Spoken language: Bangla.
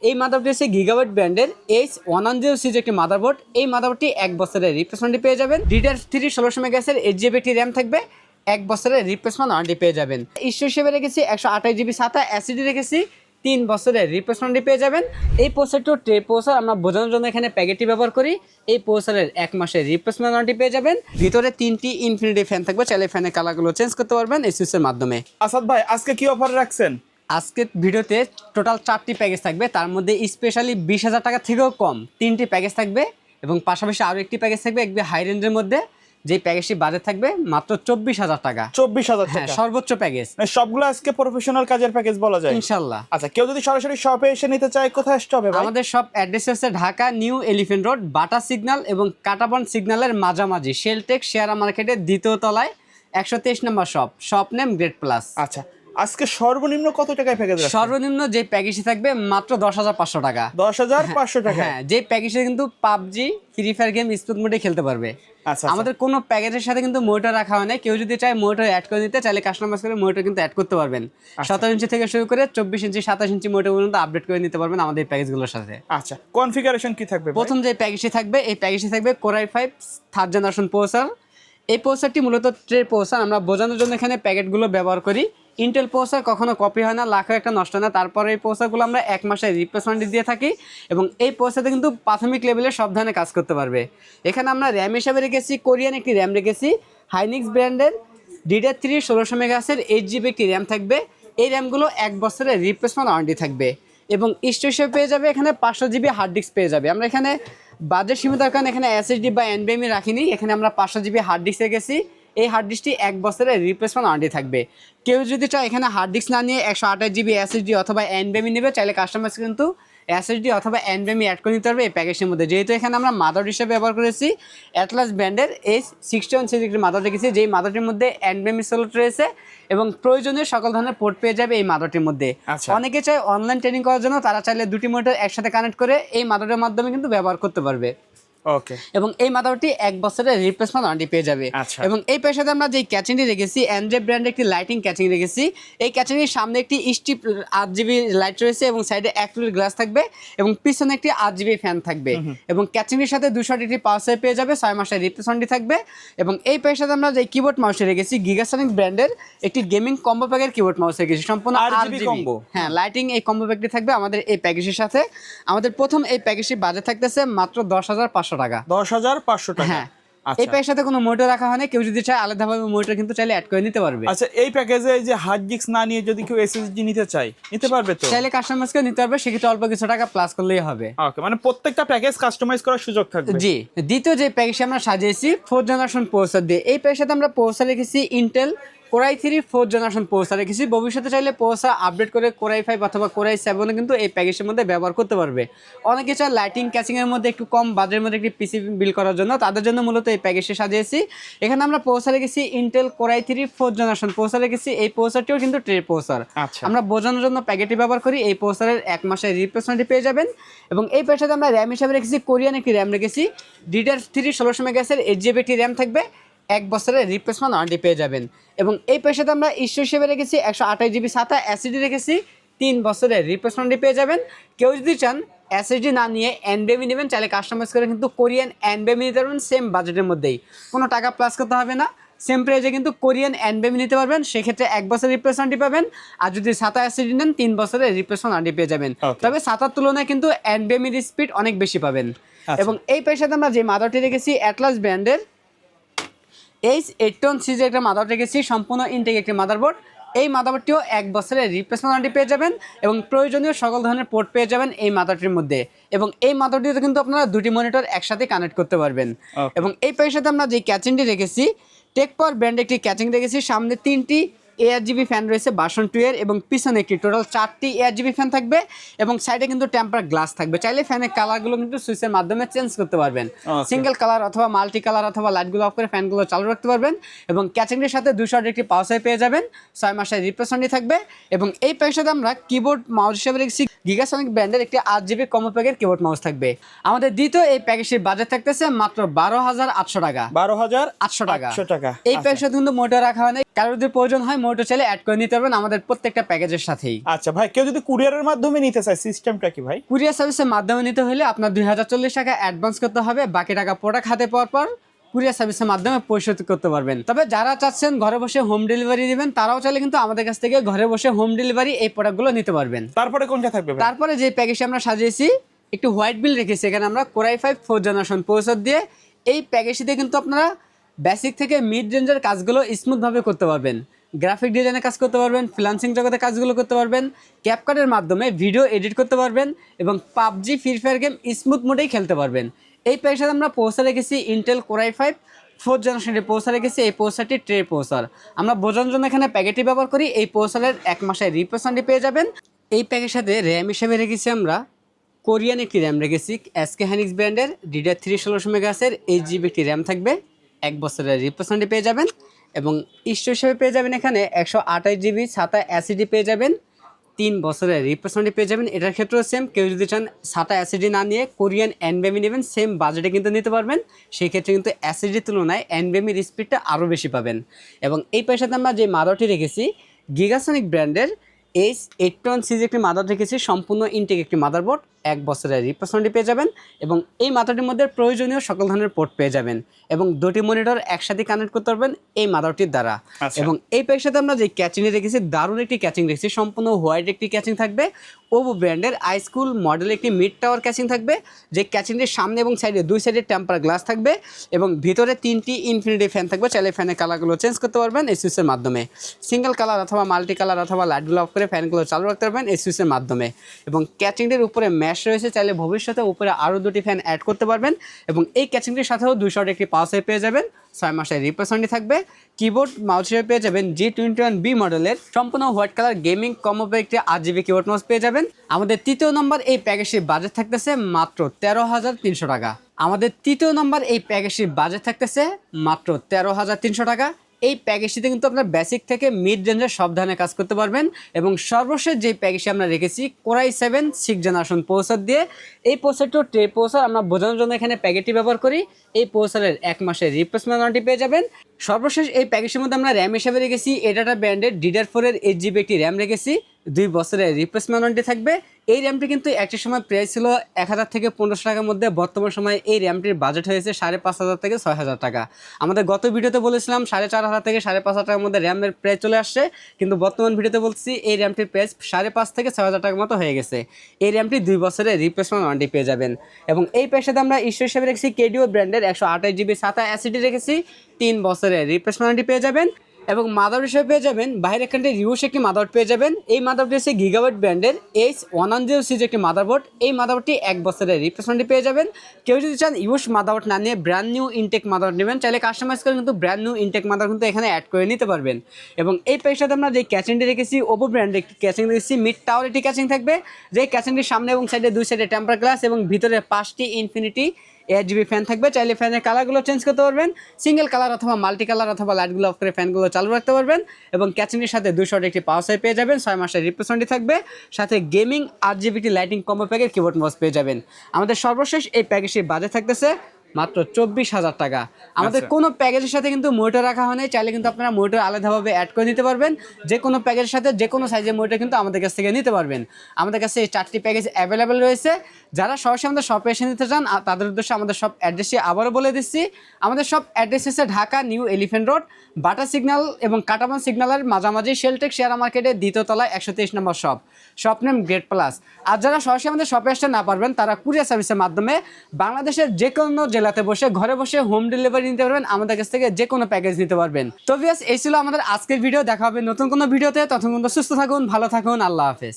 এই মাদারবোর্ডটি হচ্ছে গিগাবাইট ব্র্যান্ডের H110 সিরিজের একটি মাদারবোর্ড। এই মাদারবোর্ডটি 1 বছরের রিপ্লেসমেন্ট পেয়ে যাবেন। DDR3 1600 মেগাহার্টজের 8GB একটি র্যাম থাকবে, 1 বছরের রিপ্লেসমেন্ট ওয়ারেন্টি পেয়ে যাবেন। ইস্যু হিসেবে রেখেছি 128GB SATA SSD রেখেছি, 3 বছরের রিপ্লেসমেন্ট পেয়ে যাবেন। এই প্রসেসরটি ট্রে প্রসেসর, আমরা বোঝানোর জন্য এখানে প্যাকেটটি ব্যবহার করি। এই প্রসেসরের 1 মাসের রিপ্লেসমেন্ট ওয়ারেন্টি পেয়ে যাবেন। ভিতরে 3টি ইনফিনিটি ফ্যান থাকবে, চাইলে ফ্যানের কালারগুলো চেঞ্জ করতে পারবেন এই সুইচের মাধ্যমে। আসাদ ভাই আজকে কি অফার রাখছেন? আজকের ভিডিওতে টোটাল 4টি প্যাকেজ থাকবে, তার মধ্যে স্পেশালি 20,000 টাকা থেকেও কম 3টি প্যাকেজ থাকবে এবং পাশাপাশি আরও একটি প্যাকেজ থাকবে একদম হাই রেঞ্জের মধ্যে, যে প্যাকেজটি বাজেট থাকবে মাত্র 24,000 টাকা। 24,000 হ্যাঁ, টাকা সর্বোচ্চ প্যাকেজ। মানে সবগুলো আজকে প্রফেশনাল কাজের প্যাকেজ বলা যায় ইনশাআল্লাহ। আচ্ছা, কেউ যদি সরাসরি শপে এসে নিতে চায় কোথায় আসতে হবে ভাই? আমাদের সব অ্যাড্রেস হচ্ছে ঢাকা নিউ এলিফ্যান্ট রোড, বাটা সিগন্যাল এবং কাটাবন সিগন্যালের মাঝামাঝি, শেলটেক শেয়ারা মার্কেটের 2য় তলায় 123 নম্বর শপ নেম গ্রেড প্লাস। আচ্ছা, আজকে সর্বনিম্ন কত টাকায় প্যাকেজ রাখছেন? সর্বনিম্ন যে প্যাকেজটি থাকবে মাত্র 10,500 টাকা। 10,500 টাকা? হ্যাঁ, যে প্যাকেজে কিন্তু PUBG, free fire game smooth মোডে খেলতে পারবে। আচ্ছা, আমাদের কোনো প্যাকেজের সাথে কিন্তু মনিটর রাখা হয় না। কেউ যদি চায় মনিটর অ্যাড করে নিতে চাইলে কাস্টমাইজ করে মনিটর কিন্তু অ্যাড করতে পারবেন। 17 ইঞ্চি থেকে শুরু করে 24 ইঞ্চি 27 ইঞ্চি মনিটর পর্যন্ত আপডেট করে নিতে পারবেন আমাদের এই প্যাকেজগুলোর সাথে। আচ্ছা, কনফিগারেশন কি থাকবে ভাই? প্রথম যে প্যাকেজটি থাকবে, এই প্যাকেজটি থাকবে Core i5 3rd generation processor. এই প্রসেসরটি মূলত ট্রে প্রসেসর, আমরা বোঝানোর জন্য এখানে প্যাকেটগুলো ব্যবহার করি। ইন্টেল প্রসেসর কখনো কপি হয় না, লাখও একটা নষ্ট হয় না। তারপরে এই প্রসেসরগুলো আমরা 1 মাসের রিপ্লেসমেন্ট দিয়ে থাকি এবং এই প্রসেসরে কিন্তু প্রাথমিক লেভেলে সব ধরনের কাজ করতে পারবে। এখানে আমরা র্যাম হিসাবে রেখেছি কোরিয়ান একটি র্যাম রেখেছি, হাইনিক্স ব্র্যান্ডের DDR3 1600 মেগাহার্টজের 8GB একটি র্যাম থাকবে। এই র্যামগুলো 1 বছরের রিপ্লেসমেন্ট ওয়ারেন্টি থাকবে এবং স্টোরেজ হিসেবে পেয়ে যাবে এখানে 500GB হার্ড ডিস্ক পেয়ে যাবে। আমরা এখানে বাজেট সীমিত কারণে এখানে SSD বা NVMe রাখিনি, এখানে আমরা 500GB হার্ড ডিস্ক রেখেছি। এই হার্ড ডিস্কটি 1 বছরের রিপ্লেসমেন্ট ওয়ারেন্টি থাকবে। কেউ যদি চায় এখানে হার্ড ডিস্ক না নিয়ে 128GB SSD অথবা NVMe নেবে, চাইলে কাস্টমাইজ কিন্তু SSD অথবা NVMe অ্যাড করে নিতে পারবে এই প্যাকেজের মধ্যে। যেহেতু এখানে আমরা মাদার হিসেবে ব্যবহার করেছি অ্যাটলাস ব্র্যান্ডের H61 সিরিজের একটি মাদার রেখেছি, যেই মাদারটির মধ্যে NVMe স্লট রয়েছে এবং প্রয়োজনীয় সকল ধরনের পোর্ট পেয়ে যাবে এই মাদারটির মধ্যে। অনেকে চায় অনলাইন ট্রেনিং করার জন্য, তারা চাইলে দুটি মনিটর একসাথে কানেক্ট করে এই মাদারের মাধ্যমে কিন্তু ব্যবহার করতে পারবে। ওকে, এবং এই মাদারটি 1 বছরের রিপ্লেসমেন্ট ওয়ারেন্টি পেয়ে যাবে। এবং এই পেশাতে আমরা যে ক্যাচিংটি রেখেছি এনজে ব্র্যান্ডের একটি লাইটিং ক্যাচিং রেখেছি। এই ক্যাচিংয়ের সামনে একটি স্ট্রিপ 8GB লাইট রয়েছে এবং সাইডে অ্যাক্রিলিক গ্লাস থাকবে এবং পিছনে একটি 8GB ফ্যান থাকবে এবং ক্যাচিংয়ের সাথে 200 ডিগ্রি পাওয়ার সাপ্লাই পেয়ে যাবে, 6 মাসের রিপ্লেসমেন্টই থাকবে। এবং এই পেশাতে আমরা যে কিবোর্ড মাউস রেখেছি গিগাসনিক ব্র্যান্ডের একটি গেমিং কম্বো প্যাকের কিবোর্ড মাউস রেখেছি, সম্পূর্ণ RGB কম্বো। হ্যাঁ, লাইটিং এই কম্বো প্যাকটি থাকবে আমাদের এই প্যাকেজের সাথে। আমাদের প্রথম এই প্যাকেজটি বাজেট থাকতেছে মাত্র 10,500 টাকা। 10,500 টাকা। হ্যাঁ, এই প্যাকের সাথে কোনো মনিটর রাখা হয় না, কেউ যদি চায় আলাদাভাবে মনিটর কিন্তু চাইলে অ্যাড করে নিতে পারবে। আচ্ছা, এই প্যাকেজে এই যে হার্ড ডিস্ক না নিয়ে যদি কেউ SSD নিতে চায় নিতে পারবে তো? চাইলে কাস্টমাইজকে নিতে পারবে, সেক্ষেত্রে অল্প কিছু টাকা প্লাস করলেই হবে। ওকে, মানে প্রত্যেকটা প্যাকেজ কাস্টমাইজ করার সুযোগ থাকবে। জি। দ্বিতীয় যে প্যাকেজটি আমরা সাজিয়েছি 4th জেনারেশন প্রসেসর দিয়ে। এই প্যাকের সাথে আমরা প্রসেসর রেখেছি Intel Core i3 4th generation processor রেখেছি। ভবিষ্যতে চাইলে প্রসেসর আপডেট করে Core i5 অথবা Core i7 কিন্তু এই প্যাকেজের মধ্যে ব্যবহার করতে পারবে। অনেকে চায় লাইটিং ক্যাচিং এর মধ্যে একটু কম বাজেটের মধ্যে একটি পিসি বিল্ড করার জন্য, তাদের জন্য মূলত এই প্যাকেজটি সাজিয়েছি। এখানে আমরা প্রসেসর রেখেছি Intel Core i3 4th generation processor রেখেছি। এই প্রসেসরটিও কিন্তু ট্রে প্রসেসর। আমরা বোঝানোর জন্য প্যাকেটটি ব্যবহার করি। এই প্রসেসরের 1 মাসের রিপ্লেসমেন্টই পেয়ে যাবেন এবং এই প্যাকেজে আমরা র্যাম হিসাবে রেখেছি কোরিয়ান একটি র্যাম রেখেছি, DDR3 1600 মেগাহার্টজের 8GB একটি র্যাম থাকবে, 1 বছরের রিপ্লেসমেন্ট ওয়ারেন্টি পেয়ে যাবেন। এবং এই পেশাতে আমরা ইস্যু হিসেবে রেখেছি 128GB SATA SSD রেখেছি, 3 বছরের রিপ্লেসমেন্টই পেয়ে যাবেন। কেউ যদি চান SSD না নিয়ে NVMe নেবেন, চাইলে কাস্টমাইজ করে কিন্তু কোরিয়ান NVMe নিতে পারবেন সেম বাজেটের মধ্যেই, কোনো টাকা প্লাস করতে হবে না। সেম প্রাইজে কিন্তু কোরিয়ান NVMe নিতে পারবেন, সেক্ষেত্রে 1 বছর রিপ্লেসমেন্টই পাবেন। আর যদি SATA SSD নেন 3 বছরের রিপ্লেসমেন্ট ওয়ারেন্টি পেয়ে যাবেন। তবে SATA তুলনায় কিন্তু NVMe এর স্পিড অনেক বেশি পাবেন। এবং এই পেশাতে আমরা যে মাদারটি রেখেছি অ্যাটলাস ব্র্যান্ডের H81 সিরিজের একটা মাদার রেখেছি, সম্পূর্ণ ইনটেক একটি মাদারবোর্ড। এই মাদারবোর্ডটিও 1 বছরের রিপ্লেসমেন্ট ওয়ারেন্টি পেয়ে যাবেন এবং প্রয়োজনীয় সকল ধরনের পোর্ট পেয়ে যাবেন এই মাদারটির মধ্যে। এবং এই মাদারটিতে কিন্তু আপনারা দুটি মনিটর একসাথে কানেক্ট করতে পারবেন। এবং এই প্যাকের সাথে আমরা যে ক্যাচিংটি রেখেছি টেক পাওয়ার ব্র্যান্ড একটি ক্যাচিং রেখেছি, সামনে 3টি ARGB ফ্যান রয়েছে ভার্সন 2 এর এবং পিছনে একটি টোটাল 4টি ARGB ফ্যান থাকবে এবং সাইডে কিন্তু টেম্পার গ্লাস থাকবে। চাইলে ফ্যানের কালারগুলো কিন্তু সুইচের মাধ্যমে চেঞ্জ করতে পারবেন, সিঙ্গেল কালার অথবা মাল্টি কালার অথবা লাইটগুলো অফ করে ফ্যানগুলো চালু রাখতে পারবেন। এবং ক্যাচিংয়ের সাথে 200 একটি পাওয়ার সাপ্লাই পেয়ে যাবেন, 6 মাসের রিপ্লেসমেন্টই থাকবে। এবং এই প্যাকের সাথে আমরা কিবোর্ড মাউস হিসেবে রেখেছি গিগাসনিক ব্র্যান্ডের একটি 8GB কম্বো প্যাকের কিবোর্ড মাউস থাকবে। আমাদের দ্বিতীয় এই প্যাকেজের বাজেট থাকতেছে মাত্র 12,800 টাকা। 12,800 টাকা। এই প্যাকের সাথে কিন্তু মোটর রাখা হয় না, কারোর যদি প্রয়োজন হয় মোটর চাইলে অ্যাড করে নিতে পারবেন আমাদের প্রত্যেকটা প্যাকেজের সাথেই। আচ্ছা ভাই, কেউ যদি কুরিয়ারের মাধ্যমে নিতে চায় সিস্টেমটা কি ভাই? কুরিয়ার সার্ভিসের মাধ্যমে নিতে হলে আপনার 2040 টাকা অ্যাডভান্স করতে হবে, বাকি টাকা প্রোডাক্ট হাতে পাওয়ার পর কুরিয়ার সার্ভিসের মাধ্যমে পরিশোধ করতে পারবেন। তবে যারা চাচ্ছেন ঘরে বসে হোম ডেলিভারি দিবেন তারাও চাইলে কিন্তু আমাদের কাছ থেকে ঘরে বসে হোম ডেলিভারি এই প্রোডাক্টগুলো নিতে পারবেন। তারপরে কোনটা থাকবে ভাই? তারপরে যে প্যাকেজটি আমরা সাজিয়েছি একটু হোয়াইট বিল রেখেছি, এখানে আমরা কোরাই 5 4th জেনারেশন প্রসেসর দিয়ে এই প্যাকেজটিতে কিন্তু আপনারা বেসিক থেকে মিড রেঞ্জের কাজগুলো স্মুথভাবে করতে পারবেন, গ্রাফিক ডিজাইনের কাজ করতে পারবেন, ফ্রিল্যান্সিং জগতে কাজগুলো করতে পারবেন, ক্যাপকাটের মাধ্যমে ভিডিও এডিট করতে পারবেন এবং PUBG free fire game smooth মোডেই খেলতে পারবেন। এই প্যাকেজে আমরা প্রসেসর রেখেছি ইন্টেল কোরাই 5 4th জেনারেশনের প্রসেসর রেখেছি। এই প্রসেসরটি ট্রে প্রসেসর, আমরা বোঝানোর জন্য এখানে প্যাকেটটি ব্যবহার করি। এই প্রসেসরের 1 মাসের রিপ্লেসমেন্টটি পেয়ে যাবেন। এই প্যাকের সাথে র্যাম হিসেবে রেখেছি আমরা কোরিয়ান একটি র্যাম রেখেছি, এসকে হাইনিক্স ব্র্যান্ডের DDR3 1600 মেগাহার্জের 8GB একটি র্যাম থাকবে, 1 বছরের রিপ্লেসমেন্টটি পেয়ে যাবেন। এবং স্টোরেজ হিসেবে পেয়ে যাবেন এখানে 128GB SATA SSD পেয়ে যাবেন, 3 বছরের রিপ্লেসমেন্টটি পেয়ে যাবেন। এটার ক্ষেত্রেও সেম, কেউ যদি চান SATA SSD না নিয়ে কোরিয়ান NVMe নেবেন সেম বাজেটে কিন্তু নিতে পারবেন, সেই ক্ষেত্রে কিন্তু SSDর তুলনায় NVMeর স্পিডটা আরও বেশি পাবেন। এবং এই পয়সাতে আমরা যে মাদারটি রেখেছি গিগাসনিক ব্র্যান্ডের H81 সিরিজ একটি মাদার রেখেছি, সম্পূর্ণ ইনটেক একটি মাদারবোর্ড, 1 বছরের রিপ্লেসমেন্টটি পেয়ে যাবেন। এবং এই মাদারটির মধ্যে প্রয়োজনীয় সকল ধরনের পোর্ট পেয়ে যাবেন এবং 2টি মনিটর একসাথে কানেক্ট করতে পারবেন এই মাদারটির দ্বারা। এবং এই প্যাকের সাথে আমরা যে ক্যাচিংয়ে রেখেছি দারুণ একটি ক্যাচিং রেখেছি, সম্পূর্ণ হোয়াইট একটি ক্যাচিং থাকবে, ওভো ব্র্যান্ডের আইস্কুল মডেলের একটি মিড টাওয়ার ক্যাচিং থাকবে, যে ক্যাচিংটির সামনে এবং সাইডে 2 সাইডে টেম্পার গ্লাস থাকবে এবং ভিতরে 3টি ইনফিনিটি ফ্যান থাকবে, চাইলে ফ্যানের কালারগুলো চেঞ্জ করতে পারবেন এই সুইচের মাধ্যমে, সিঙ্গেল কালার অথবা মাল্টি কালার অথবা লাইটগুলো অফ করে ফ্যানগুলো চালু রাখতে পারবেন এই সুইচের মাধ্যমে। এবং ক্যাচিংটির উপরে ম্যাশ রয়েছে, চাইলে ভবিষ্যতে উপরে আরও 2টি ফ্যান অ্যাড করতে পারবেন। এবং এই ক্যাচিংটির সাথেও 200 একটি পাওয়ার সাপ্লাই পেয়ে যাবেন, 6 মাসের রিপ্লেসমেন্টই থাকবে। কিবোর্ড মাউস হিসেবে পেয়ে যাবেন G21B মডেলের সম্পূর্ণ হোয়াইট কালার গেমিং কম্বোতে একটি 8GB কিবোর্ড মাউস পেয়ে যাবেন। আমাদের তৃতীয় নম্বর এই প্যাকেজটির বাজেট থাকতেছে মাত্র 13,300 টাকা। আমাদের তৃতীয় নম্বর এই প্যাকেজটির বাজেট থাকতেছে মাত্র 13,300 টাকা। এই প্যাকেজটিতে কিন্তু আপনার বেসিক থেকে মিড রেঞ্জের সব ধরনের কাজ করতে পারবেন। এবং সর্বশেষ যে প্যাকেজটি আমরা রেখেছি কোরাই 7 6th জেনারেশন প্রসেসর দিয়ে, এই প্রসেসরটিও ট্রে প্রসেসর, আমরা বোঝানোর জন্য এখানে প্যাকেটটি ব্যবহার করি। এই প্রসেসরের 1 মাসের রিপ্লেসমেন্ট ওয়ারেন্টি পেয়ে যাবেন। সর্বশেষ এই প্যাকেজের মধ্যে আমরা র্যাম হিসেবে রেখেছি এডাটা ব্র্যান্ডের DDR4 এর 8GB একটি র্যাম রেখেছি, 2 বছরের রিপ্লেসমেন্ট ওয়ারেন্টি থাকবে। এই র্যামটি কিন্তু একটা সময় প্রাইস ছিল 1000 থেকে 1500 টাকার মধ্যে, বর্তমান সময়ে এই র্যামটির বাজেট হয়েছে 5,500 থেকে 6,000 টাকা। আমাদের গত ভিডিওতে বলেছিলাম 4,500 থেকে 5,500 টাকার মধ্যে র্যামের প্রাইস চলে আসছে, কিন্তু বর্তমান ভিডিওতে বলছি এই র্যামটির প্রাইস 5,500 থেকে 6,000 টাকার মতো হয়ে গেছে। এই র্যামটি 2 বছরের রিপ্লেসমেন্ট ওয়ারেন্টি পেয়ে যাবেন। এবং এই প্যাকের সাথে আমরা স্টোরেজ হিসেবে রেখেছি কেডিও ব্র্যান্ডের 128GB SATA SSD রেখেছি, 3 বছরের রিপ্লেসমেন্ট ওয়ারেন্টি পেয়ে যাবেন। এবং মাদার হিসেবে পেয়ে যাবেন বাইরের কান্ট্রি রিউস একটি মাদারবোর্ড পেয়ে যাবেন। এই মাদারবোর্ডটি হচ্ছে গিগাবাইট ব্র্যান্ডের H110 সিরিজ একটি মাদারবোর্ড, এই মাদারবোর্ডটি 1 বছরের রিপ্লেসমেন্টটি পেয়ে যাবেন। কেউ যদি চান ইউস মাদারবোর্ড না নিয়ে ব্র্যান্ড নিউ ইনটেক মাদারবোর্ড নেবেন, চাইলে কাস্টমাইজ করে কিন্তু ব্র্যান্ড নিউ ইনটেক মাদার কিন্তু এখানে অ্যাড করে নিতে পারবেন। এবং এই প্যাকের সাথে আমরা যে ক্যাচিংটি রেখেছি ওভো ব্র্যান্ডের একটি ক্যাচিং রেখেছি, মিড টাওয়ার একটি ক্যাচিং থাকবে, যে ক্যাচিংটির সামনে এবং সাইডে 2 সাইডে টেম্পার গ্লাস এবং ভিতরে 5টি ইনফিনিটি 8GB ফ্যান থাকবে, চাইলে ফ্যানের কালারগুলো চেঞ্জ করতে পারবেন, সিঙ্গেল কালার অথবা মাল্টি কালার অথবা লাইটগুলো অফ করে ফ্যানগুলো চালু রাখতে পারবেন। এবং ক্যাচিংয়ের সাথে 200 একটি পাওয়ার সাপ্লাই পেয়ে যাবেন, 6 মাসের রিপ্লেসমেন্টই থাকবে, সাথে গেমিং 8GB লাইটিং কম্বো প্যাকের কিবোর্ড মাউস পেয়ে যাবেন। আমাদের সর্বশেষ এই প্যাকেজটির বাজেট থাকতেছে মাত্র 24,000 টাকা। আমাদের কোনো প্যাকেজের সাথে কিন্তু মনিটর রাখা হয় নাই, চাইলে কিন্তু আপনারা মনিটর আলাদাভাবে অ্যাড করে নিতে পারবেন। যে কোনো প্যাকেজের সাথে যে কোনো সাইজের মনিটর কিন্তু আমাদের কাছ থেকে নিতে পারবেন। আমাদের কাছে এই 4টি প্যাকেজ অ্যাভেলেবেল রয়েছে। যারা সরাসরি আমাদের শপে এসে নিতে চান তাদের উদ্দেশ্যে আমাদের শপ অ্যাড্রেসটি আবারও বলে দিচ্ছি। আমাদের শপ অ্যাড্রেস হচ্ছে ঢাকা নিউ এলিফ্যান্ট রোড, বাটা সিগন্যাল এবং কাটাবান সিগন্যালের মাঝামাঝি শেলটেক শেয়ার মার্কেটের 2য় তলায় 123 নম্বর শপ নেম গ্রেট প্লাস। আর যারা সরাসরি আমাদের শপে আসতে না পারবেন তারা কুরিয়ার সার্ভিসের মাধ্যমে বাংলাদেশের যে কোনো জেলাতে বসে ঘরে বসে হোম ডেলিভারি নিতে পারবেন, আমাদের কাছ থেকে যে কোনো প্যাকেজ নিতে পারবেন। তো ভিউয়ার্স, এই ছিল আমাদের আজকের ভিডিও। দেখা হবে নতুন কোনো ভিডিওতে, ততক্ষণ সুস্থ থাকুন, ভালো থাকুন, আল্লাহ হাফেজ।